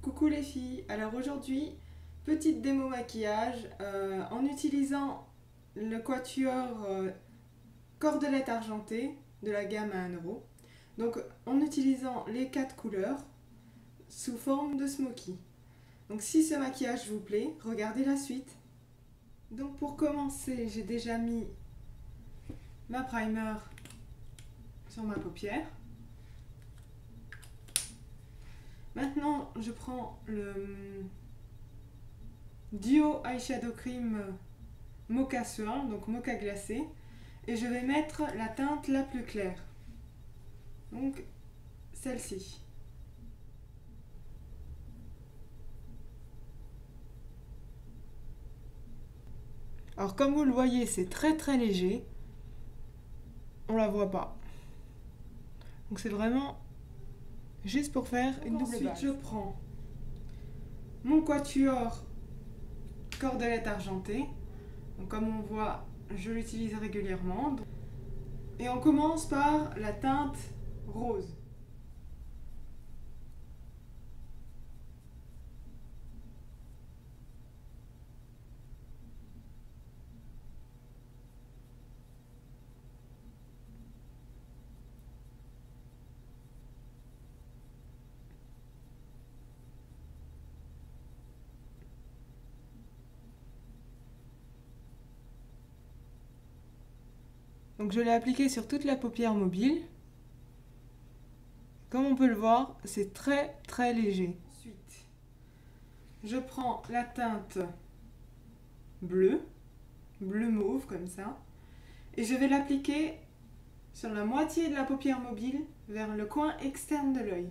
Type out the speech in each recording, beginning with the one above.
Coucou les filles, alors aujourd'hui, petite démo maquillage en utilisant le quatuor Cordelette argentée de la gamme à 1 €. Donc en utilisant les 4 couleurs sous forme de smoky. Donc si ce maquillage vous plaît, regardez la suite. Donc pour commencer, j'ai déjà mis ma primer sur ma paupière. Maintenant, je prends le Duo Eyeshadow Cream Mocha Swirl, donc mocha glacé, et je vais mettre la teinte la plus claire, donc celle-ci. Alors comme vous le voyez, c'est très léger, on la voit pas, donc c'est vraiment juste pour faire une double base. Ensuite, je prends mon quatuor Cordelette argentée. Donc, comme on voit, je l'utilise régulièrement. Et on commence par la teinte rose. Donc je l'ai appliqué sur toute la paupière mobile. Comme on peut le voir, c'est très léger. Ensuite, je prends la teinte bleue, bleu mauve comme ça, et je vais l'appliquer sur la moitié de la paupière mobile vers le coin externe de l'œil.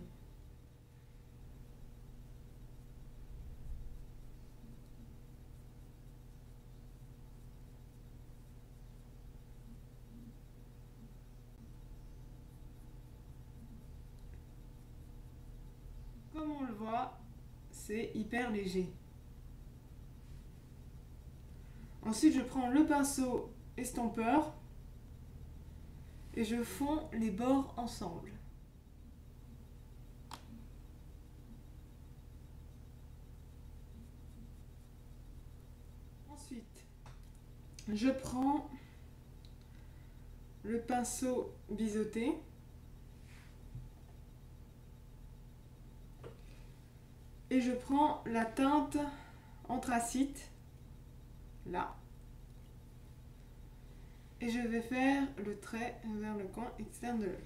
Comme on le voit, c'est hyper léger. Ensuite, je prends le pinceau estompeur et je fonds les bords ensemble. Ensuite, je prends le pinceau biseauté et je prends la teinte anthracite, là, et je vais faire le trait vers le coin externe de l'œil.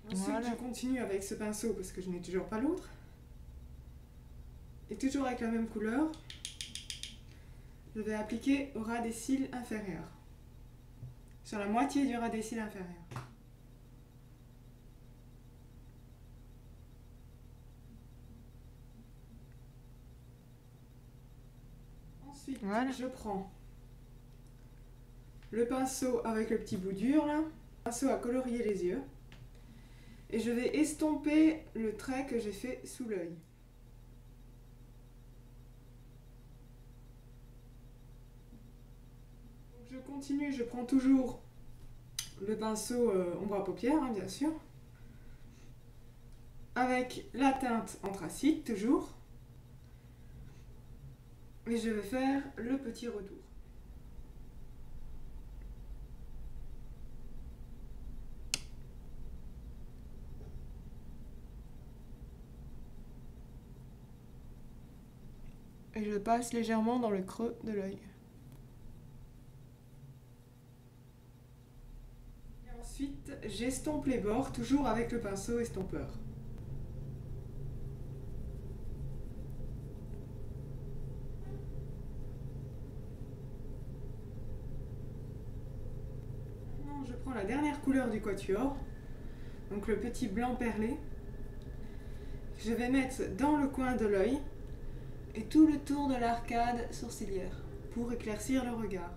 Ensuite, voilà. Je continue avec ce pinceau parce que je n'ai toujours pas l'autre. Et toujours avec la même couleur, je vais appliquer au ras des cils inférieurs, sur la moitié du ras des cils inférieurs. Ensuite, voilà. Je prends le pinceau avec le petit bout dur, là, pinceau à colorier les yeux, et je vais estomper le trait que j'ai fait sous l'œil. Je continue, je prends toujours le pinceau ombre à paupières, hein, bien sûr, avec la teinte anthracite toujours, et je vais faire le petit retour. Et je passe légèrement dans le creux de l'œil. Ensuite, j'estompe les bords, toujours avec le pinceau estompeur. Maintenant, je prends la dernière couleur du quatuor, donc le petit blanc perlé. Je vais mettre dans le coin de l'œil et tout le tour de l'arcade sourcilière pour éclaircir le regard.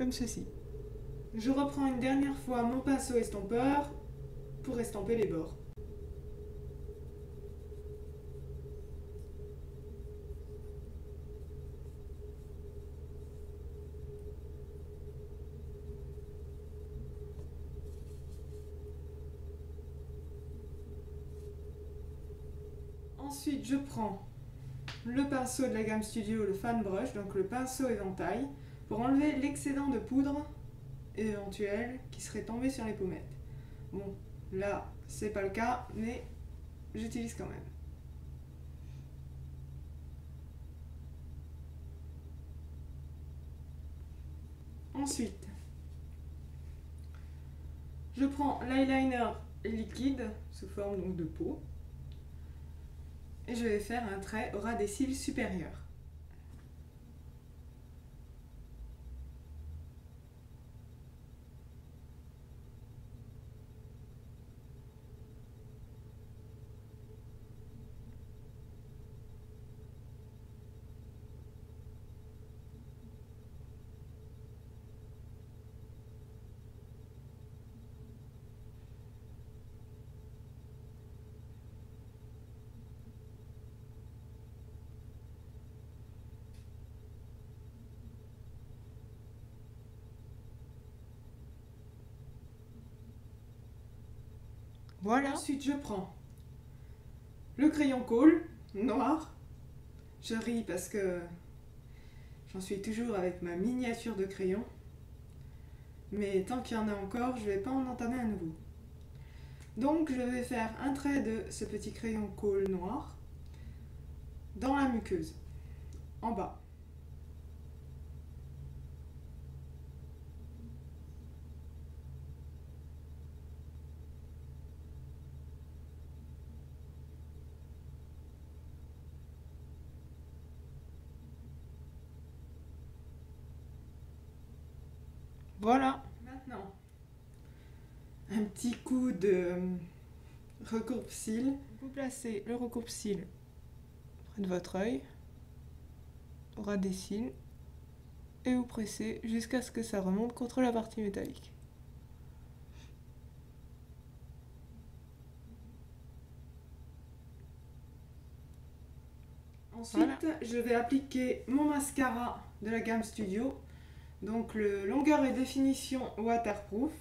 comme ceci. Je reprends une dernière fois mon pinceau estompeur pour estomper les bords. Ensuite, je prends le pinceau de la gamme Studio, le Fan Brush, donc le pinceau éventail, pour enlever l'excédent de poudre éventuel qui serait tombé sur les pommettes. Bon, là, c'est pas le cas, mais j'utilise quand même. Ensuite, je prends l'eyeliner liquide sous forme donc de peau et je vais faire un trait au ras des cils supérieurs. Voilà. Ensuite, je prends le crayon colle noir. Je ris parce que j'en suis toujours avec ma miniature de crayon. Mais tant qu'il y en a encore, je ne vais pas en entamer un nouveau. Donc, je vais faire un trait de ce petit crayon colle noir dans la muqueuse, en bas. Voilà. Maintenant, un petit coup de recoupe-cils. Vous placez le recoupe-cils près de votre œil, au ras des cils, et vous pressez jusqu'à ce que ça remonte contre la partie métallique. Ensuite, voilà. Je vais appliquer mon mascara de la gamme Studio. Donc le longueur et définition waterproof.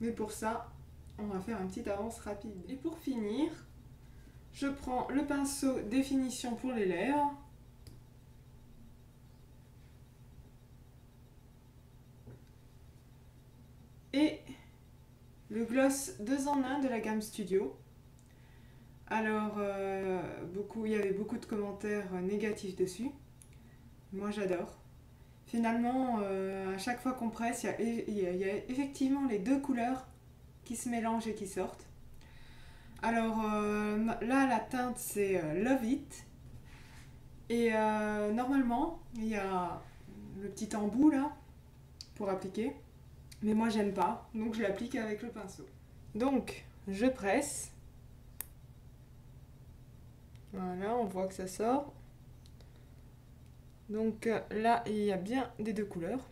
Mais pour ça, on va faire une petite avance rapide. Et pour finir, je prends le pinceau définition pour les lèvres. Et le gloss 2 en 1 de la gamme Studio. Alors, il y avait beaucoup de commentaires négatifs dessus. Moi, j'adore. Finalement, à chaque fois qu'on presse, il y a effectivement les deux couleurs qui se mélangent et qui sortent. Alors, là, la teinte, c'est Love It. Et normalement, il y a le petit embout, là, pour appliquer. Mais moi, j'aime pas, donc je l'applique avec le pinceau. Donc, je presse. Voilà, on voit que ça sort. Donc là, il y a bien des deux couleurs.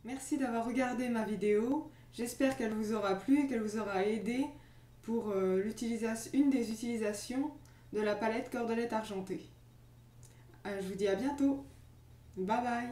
Merci d'avoir regardé ma vidéo. J'espère qu'elle vous aura plu et qu'elle vous aura aidé pour une des utilisations de la palette Cordelette argentée. Je vous dis à bientôt. Bye bye.